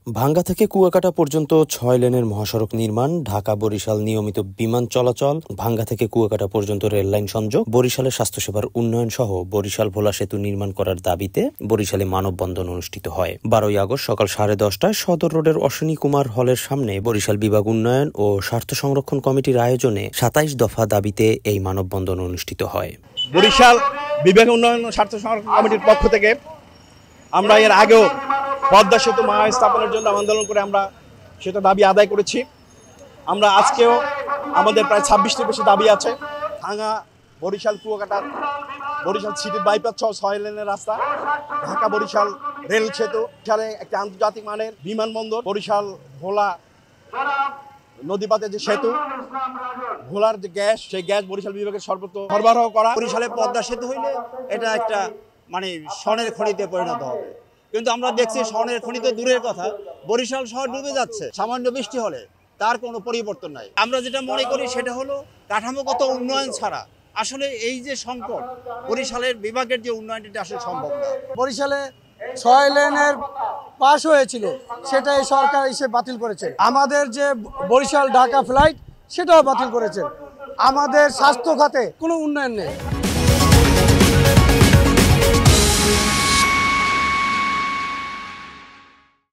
ভাঙ্গা থেকে কুয়াকাটা পর্যন্ত ৬ লেনের মহাসড়ক নির্মাণ, ঢাকা বরিশাল নিয়মিত বিমান চলাচল, ভাঙ্গা থেকে কুয়াকাটা পর্যন্ত রেললাইন সংযোগ, বরিশালের স্বাস্থ্যসেবার উন্নয়ন সহ বরিশাল ভোলা সেতু নির্মাণ করার দাবিতে বরিশালে মানববন্ধন অনুষ্ঠিত হয়। ১২ই আগস্ট সকাল 10:30টায় সদর রোডের অশ্বিনী কুমার হলের সামনে বরিশাল বিভাগ উন্নয়ন ও স্বার্থ সংরক্ষণ কমিটির আয়োজনে ২৭ দফা দাবিতে এই মানববন্ধন অনুষ্ঠিত হয়। বরিশাল বিভাগ উন্নয়ন ও স্বার্থ সংরক্ষণ কমিটির পক্ষ থেকে আমরা এর আগেও পদ্মা সেতু স্থাপনের জন্য আন্দোলন করে আমরা সেটা দাবি আদায় করেছি। আমরা আজকেও আমাদের প্রায় ২৬টির বেশি দাবি আছে। ভাঙ্গা বরিশাল কুয়াকাটা বরিশাল সিটির বাইপাস সহ ৬ লেনের রাস্তা, ঢাকা বরিশাল রেল সেতু, বরিশালে একটি আন্তর্জাতিক মানের বিমানবন্দর, বরিশাল ভোলা নদীপাতে যে সেতু, ভোলার যে গ্যাস, সেই গ্যাস বরিশাল বিভাগের সর্বত্র সরবরাহ করা। বরিশালে পদ্মা সেতু হইলে এটা একটা স্বর্ণের খনিতে পরিণত হবে, কিন্তু আমরা দেখছি স্বর্ণের খনিতে দূরের কথা, বরিশাল শহর ডুবে যাচ্ছে সামান্য বৃষ্টি হলে, তার কোনো পরিবর্তন নাই। আমরা যেটা মনে করি সেটা হলো কাঠামোগত উন্নয়ন ছাড়া আসলে এই যে সংকট, বরিশালের বিভাগের যে উন্নয়ন, এটা আসলে সম্ভব না। বরিশালে ৬ লেনের পাশ হয়েছিল, সেটা এই সরকার এসে বাতিল করেছে। আমাদের যে বরিশাল ঢাকা ফ্লাইট, সেটাও বাতিল করেছে। আমাদের স্বাস্থ্য খাতে কোনো উন্নয়ন নেই।